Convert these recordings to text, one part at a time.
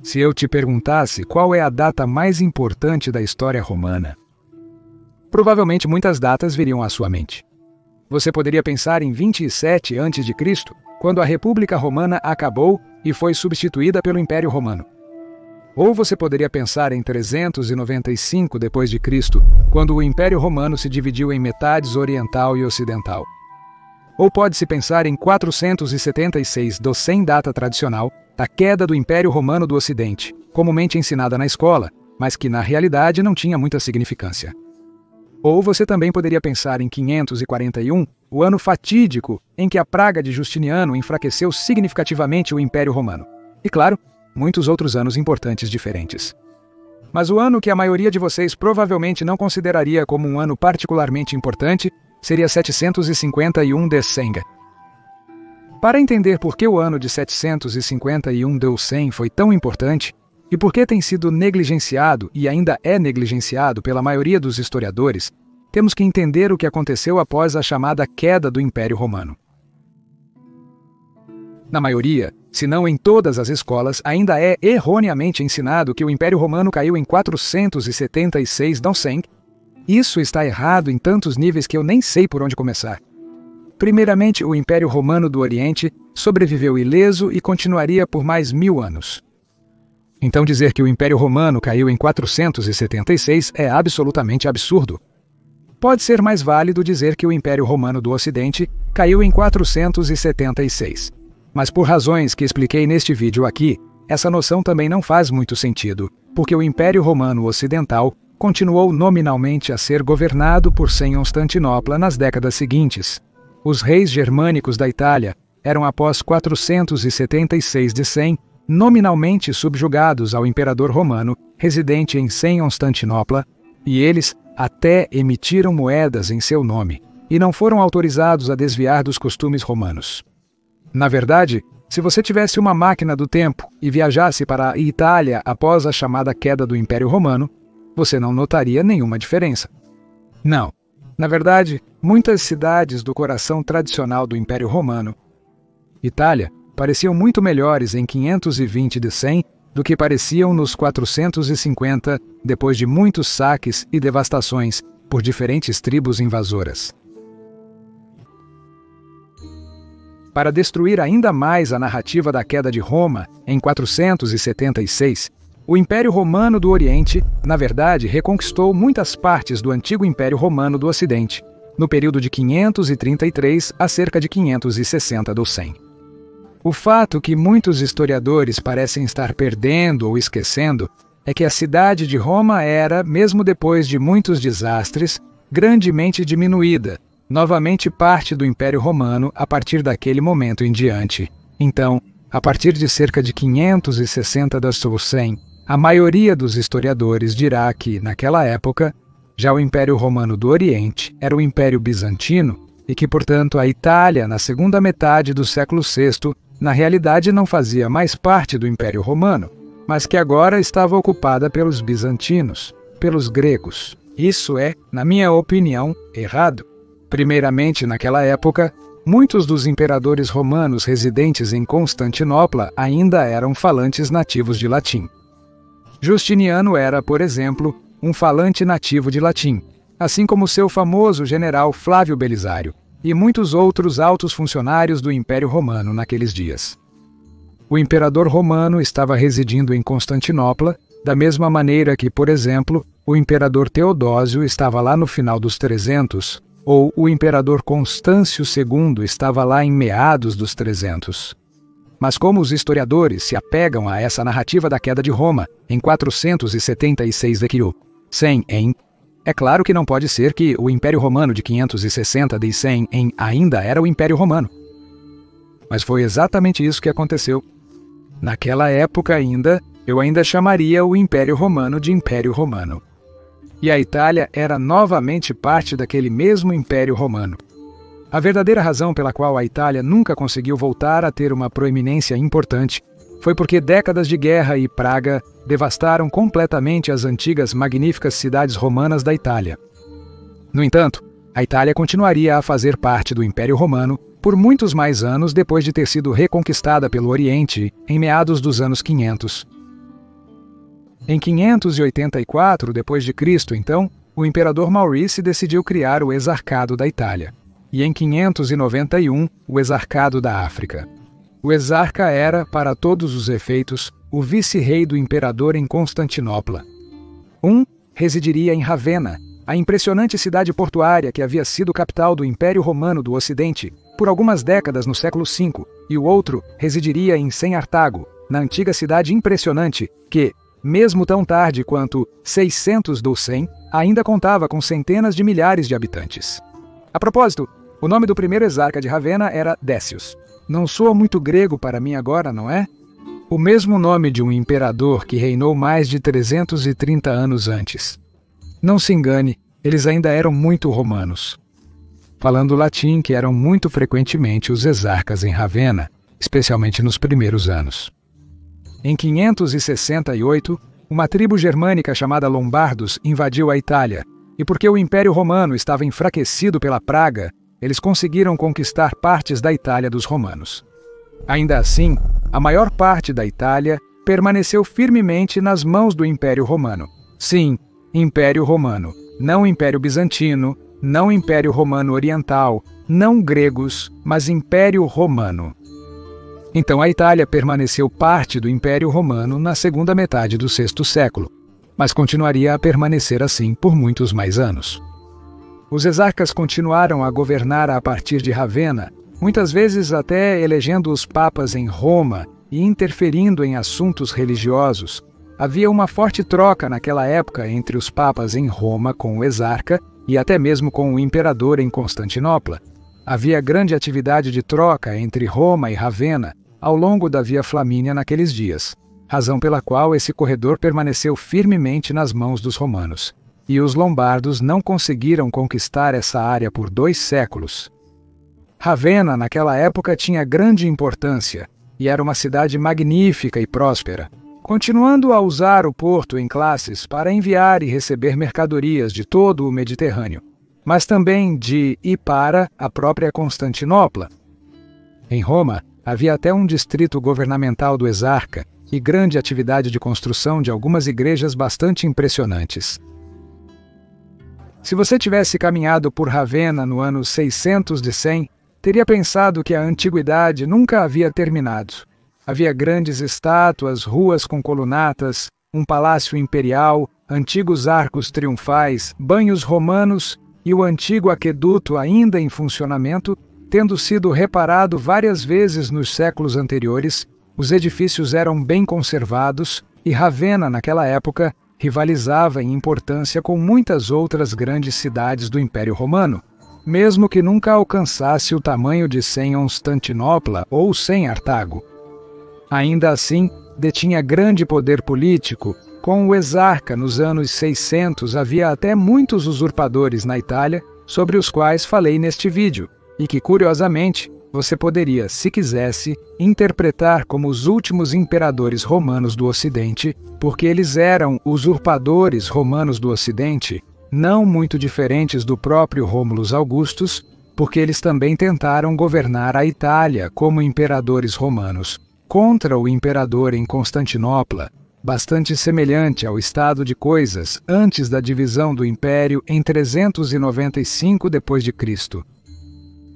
Se eu te perguntasse qual é a data mais importante da história romana, provavelmente muitas datas viriam à sua mente. Você poderia pensar em 27 a.C., quando a República Romana acabou e foi substituída pelo Império Romano. Ou você poderia pensar em 395 d.C., quando o Império Romano se dividiu em metades oriental e ocidental. Ou pode-se pensar em 476 d.C., data tradicional, da queda do Império Romano do Ocidente, comumente ensinada na escola, mas que na realidade não tinha muita significância. Ou você também poderia pensar em 541, o ano fatídico em que a praga de Justiniano enfraqueceu significativamente o Império Romano. E claro, muitos outros anos importantes diferentes. Mas o ano que a maioria de vocês provavelmente não consideraria como um ano particularmente importante seria 751 d.C. Para entender por que o ano de 751 d.C. foi tão importante, e por que tem sido negligenciado e ainda é negligenciado pela maioria dos historiadores, temos que entender o que aconteceu após a chamada queda do Império Romano. Na maioria, se não em todas as escolas, ainda é erroneamente ensinado que o Império Romano caiu em 476 d.C. Isso está errado em tantos níveis que eu nem sei por onde começar. Primeiramente, o Império Romano do Oriente sobreviveu ileso e continuaria por mais 1000 anos. Então dizer que o Império Romano caiu em 476 é absolutamente absurdo. Pode ser mais válido dizer que o Império Romano do Ocidente caiu em 476. Mas por razões que expliquei neste vídeo aqui, essa noção também não faz muito sentido, porque o Império Romano Ocidental continuou nominalmente a ser governado por Constantinopla nas décadas seguintes. Os reis germânicos da Itália eram após 476 de 100, nominalmente subjugados ao imperador romano, residente em Constantinopla, e eles até emitiram moedas em seu nome, e não foram autorizados a desviar dos costumes romanos. Na verdade, se você tivesse uma máquina do tempo e viajasse para a Itália após a chamada queda do Império Romano, você não notaria nenhuma diferença. Não. Na verdade, muitas cidades do coração tradicional do Império Romano, Itália, pareciam muito melhores em 520 de 100 do que pareciam nos 450, depois de muitos saques e devastações por diferentes tribos invasoras. Para destruir ainda mais a narrativa da queda de Roma, em 476, o Império Romano do Oriente, na verdade, reconquistou muitas partes do antigo Império Romano do Ocidente, no período de 533 a cerca de 560 do 100. O fato que muitos historiadores parecem estar perdendo ou esquecendo é que a cidade de Roma era, mesmo depois de muitos desastres, grandemente diminuída, novamente parte do Império Romano a partir daquele momento em diante. Então, a partir de cerca de 560 do 100, a maioria dos historiadores dirá que, naquela época, já o Império Romano do Oriente era o Império Bizantino e que, portanto, a Itália, na segunda metade do século VI, na realidade não fazia mais parte do Império Romano, mas que agora estava ocupada pelos bizantinos, pelos gregos. Isso é, na minha opinião, errado. Primeiramente, naquela época, muitos dos imperadores romanos residentes em Constantinopla ainda eram falantes nativos de latim. Justiniano era, por exemplo, um falante nativo de latim, assim como seu famoso general Flávio Belisário, e muitos outros altos funcionários do Império Romano naqueles dias. O imperador romano estava residindo em Constantinopla, da mesma maneira que, por exemplo, o imperador Teodósio estava lá no final dos 300, ou o imperador Constâncio II estava lá em meados dos 300. Mas como os historiadores se apegam a essa narrativa da queda de Roma em 476 d.C., é claro que não pode ser que o Império Romano de 560 d.C. ainda era o Império Romano. Mas foi exatamente isso que aconteceu. Naquela época eu ainda chamaria o Império Romano de Império Romano. E a Itália era novamente parte daquele mesmo Império Romano. A verdadeira razão pela qual a Itália nunca conseguiu voltar a ter uma proeminência importante foi porque décadas de guerra e praga devastaram completamente as antigas magníficas cidades romanas da Itália. No entanto, a Itália continuaria a fazer parte do Império Romano por muitos mais anos depois de ter sido reconquistada pelo Oriente em meados dos anos 500. Em 584 d.C., então, o imperador Maurice decidiu criar o Exarcado da Itália. E em 591, o Exarcado da África. O exarca era, para todos os efeitos, o vice-rei do imperador em Constantinopla. Residiria em Ravenna, a impressionante cidade portuária que havia sido capital do Império Romano do Ocidente por algumas décadas no século V, e o outro residiria em Senartago, na antiga cidade impressionante que, mesmo tão tarde quanto 600 do 100, ainda contava com centenas de milhares de habitantes. A propósito, o nome do primeiro exarca de Ravenna era Décius. Não soa muito grego para mim agora, não é? O mesmo nome de um imperador que reinou mais de 330 anos antes. Não se engane, eles ainda eram muito romanos. Falando latim, que eram muito frequentemente os exarcas em Ravenna, especialmente nos primeiros anos. Em 568, uma tribo germânica chamada Lombardos invadiu a Itália, e porque o Império Romano estava enfraquecido pela praga, eles conseguiram conquistar partes da Itália dos romanos. Ainda assim, a maior parte da Itália permaneceu firmemente nas mãos do Império Romano. Sim, Império Romano, não Império Bizantino, não Império Romano Oriental, não gregos, mas Império Romano. Então a Itália permaneceu parte do Império Romano na segunda metade do sexto século, mas continuaria a permanecer assim por muitos mais anos. Os exarcas continuaram a governar a partir de Ravenna, muitas vezes até elegendo os papas em Roma e interferindo em assuntos religiosos. Havia uma forte troca naquela época entre os papas em Roma com o exarca e até mesmo com o imperador em Constantinopla. Havia grande atividade de troca entre Roma e Ravenna ao longo da Via Flamínia naqueles dias, razão pela qual esse corredor permaneceu firmemente nas mãos dos romanos. E os lombardos não conseguiram conquistar essa área por 2 séculos. Ravenna, naquela época, tinha grande importância e era uma cidade magnífica e próspera, continuando a usar o porto em classes para enviar e receber mercadorias de todo o Mediterrâneo, mas também de e para a própria Constantinopla. Em Roma, havia até um distrito governamental do exarca e grande atividade de construção de algumas igrejas bastante impressionantes. Se você tivesse caminhado por Ravenna no ano 600 de 100, teria pensado que a antiguidade nunca havia terminado. Havia grandes estátuas, ruas com colunatas, um palácio imperial, antigos arcos triunfais, banhos romanos e o antigo aqueduto ainda em funcionamento, tendo sido reparado várias vezes nos séculos anteriores. Os edifícios eram bem conservados e Ravenna, naquela época, rivalizava em importância com muitas outras grandes cidades do Império Romano, mesmo que nunca alcançasse o tamanho de Constantinopla ou Senartago. Ainda assim, detinha grande poder político. Com o exarca nos anos 600 havia até muitos usurpadores na Itália, sobre os quais falei neste vídeo, e que, curiosamente, você poderia, se quisesse, interpretar como os últimos imperadores romanos do Ocidente, porque eles eram usurpadores romanos do Ocidente, não muito diferentes do próprio Rômulus Augustus, porque eles também tentaram governar a Itália como imperadores romanos, contra o imperador em Constantinopla, bastante semelhante ao estado de coisas antes da divisão do Império em 395 d.C.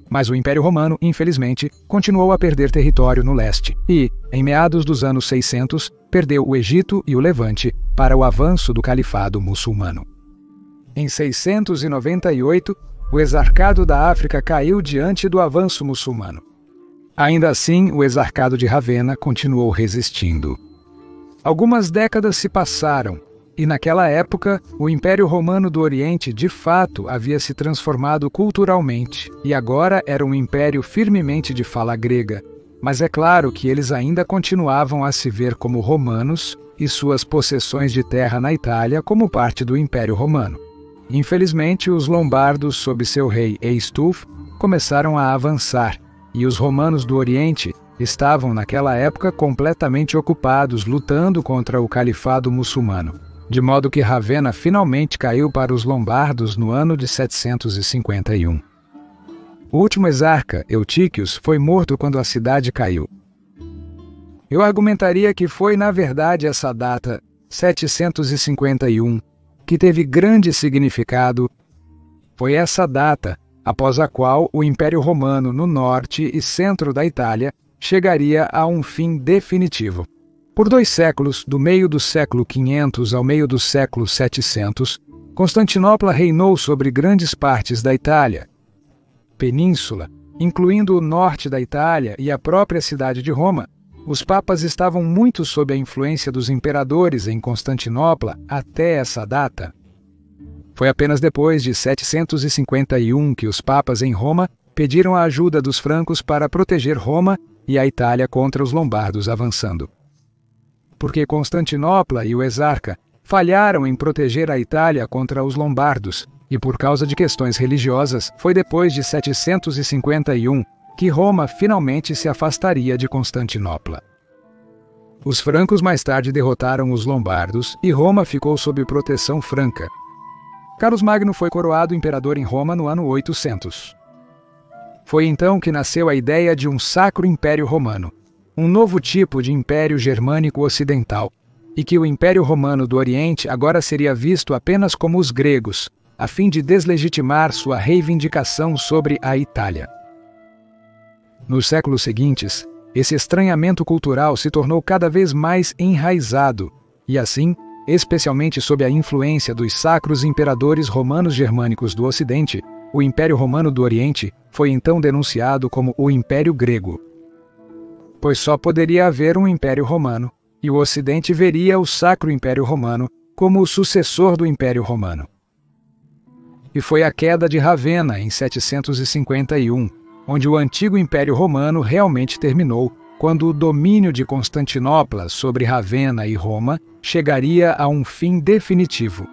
Mas o Império Romano, infelizmente, continuou a perder território no leste e, em meados dos anos 600, perdeu o Egito e o Levante para o avanço do Califado muçulmano. Em 698, o exarcado da África caiu diante do avanço muçulmano. Ainda assim, o exarcado de Ravenna continuou resistindo. Algumas décadas se passaram, e naquela época, o Império Romano do Oriente de fato havia se transformado culturalmente, e agora era um império firmemente de fala grega. Mas é claro que eles ainda continuavam a se ver como romanos e suas possessões de terra na Itália como parte do Império Romano. Infelizmente, os lombardos, sob seu rei Eistulfo, começaram a avançar, e os romanos do Oriente estavam naquela época completamente ocupados lutando contra o califado muçulmano, de modo que Ravenna finalmente caiu para os lombardos no ano de 751. O último exarca, Eutíquios, foi morto quando a cidade caiu. Eu argumentaria que foi, na verdade, essa data 751, que teve grande significado. Foi essa data após a qual o Império Romano no norte e centro da Itália chegaria a um fim definitivo. Por 2 séculos, do meio do século 500 ao meio do século 700, Constantinopla reinou sobre grandes partes da Itália. Península, incluindo o norte da Itália e a própria cidade de Roma, os papas estavam muito sob a influência dos imperadores em Constantinopla até essa data. Foi apenas depois de 751 que os papas em Roma pediram a ajuda dos francos para proteger Roma e a Itália contra os lombardos avançando. Porque Constantinopla e o exarca falharam em proteger a Itália contra os lombardos, e por causa de questões religiosas, foi depois de 751 que Roma finalmente se afastaria de Constantinopla. Os francos mais tarde derrotaram os lombardos e Roma ficou sob proteção franca. Carlos Magno foi coroado imperador em Roma no ano 800. Foi então que nasceu a ideia de um Sacro Império Romano, um novo tipo de Império Germânico Ocidental, e que o Império Romano do Oriente agora seria visto apenas como os gregos, a fim de deslegitimar sua reivindicação sobre a Itália. Nos séculos seguintes, esse estranhamento cultural se tornou cada vez mais enraizado, e assim, especialmente sob a influência dos sacros imperadores romanos germânicos do Ocidente, o Império Romano do Oriente foi então denunciado como o Império Grego. Pois só poderia haver um Império Romano, e o Ocidente veria o Sacro Império Romano como o sucessor do Império Romano. E foi a queda de Ravenna em 751, onde o antigo Império Romano realmente terminou, quando o domínio de Constantinopla sobre Ravenna e Roma chegaria a um fim definitivo.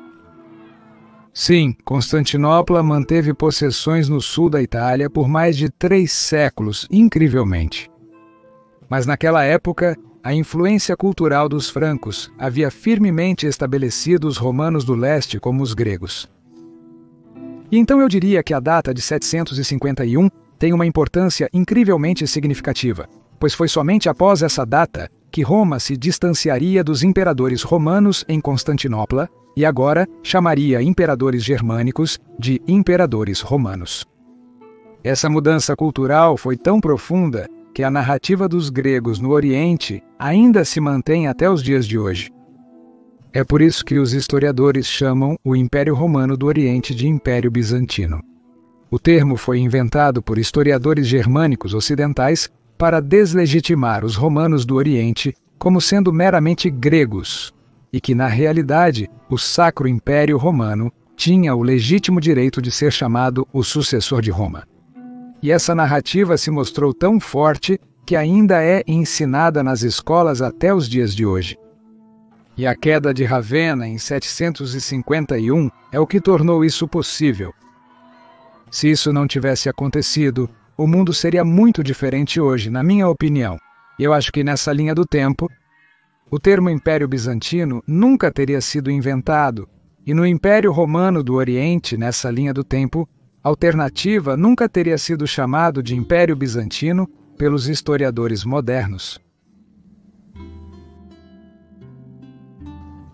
Sim, Constantinopla manteve possessões no sul da Itália por mais de 3 séculos, incrivelmente. Mas naquela época, a influência cultural dos francos havia firmemente estabelecido os romanos do leste como os gregos. E então eu diria que a data de 751 tem uma importância incrivelmente significativa, pois foi somente após essa data que Roma se distanciaria dos imperadores romanos em Constantinopla e agora chamaria imperadores germânicos de imperadores romanos. Essa mudança cultural foi tão profunda que a narrativa dos gregos no Oriente ainda se mantém até os dias de hoje. É por isso que os historiadores chamam o Império Romano do Oriente de Império Bizantino. O termo foi inventado por historiadores germânicos ocidentais para deslegitimar os romanos do Oriente como sendo meramente gregos, e que, na realidade, o Sacro Império Romano tinha o legítimo direito de ser chamado o sucessor de Roma. E essa narrativa se mostrou tão forte que ainda é ensinada nas escolas até os dias de hoje. E a queda de Ravenna em 751 é o que tornou isso possível. Se isso não tivesse acontecido, o mundo seria muito diferente hoje, na minha opinião. Eu acho que nessa linha do tempo, o termo Império Bizantino nunca teria sido inventado, e no Império Romano do Oriente, nessa linha do tempo, a alternativa nunca teria sido chamado de Império Bizantino pelos historiadores modernos.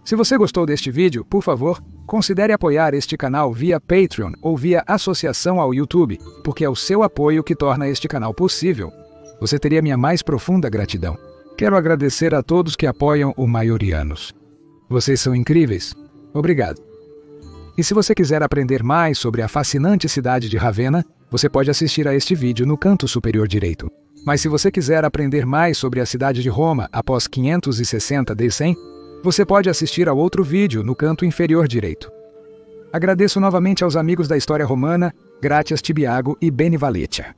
Se você gostou deste vídeo, por favor, considere apoiar este canal via Patreon ou via associação ao YouTube, porque é o seu apoio que torna este canal possível. Você teria minha mais profunda gratidão. Quero agradecer a todos que apoiam o Maiorianos. Vocês são incríveis. Obrigado. E se você quiser aprender mais sobre a fascinante cidade de Ravenna, você pode assistir a este vídeo no canto superior direito. Mas se você quiser aprender mais sobre a cidade de Roma após 560 d.C., você pode assistir ao outro vídeo no canto inferior direito. Agradeço novamente aos amigos da história romana, Gratias Tibiago e Beni Valetia.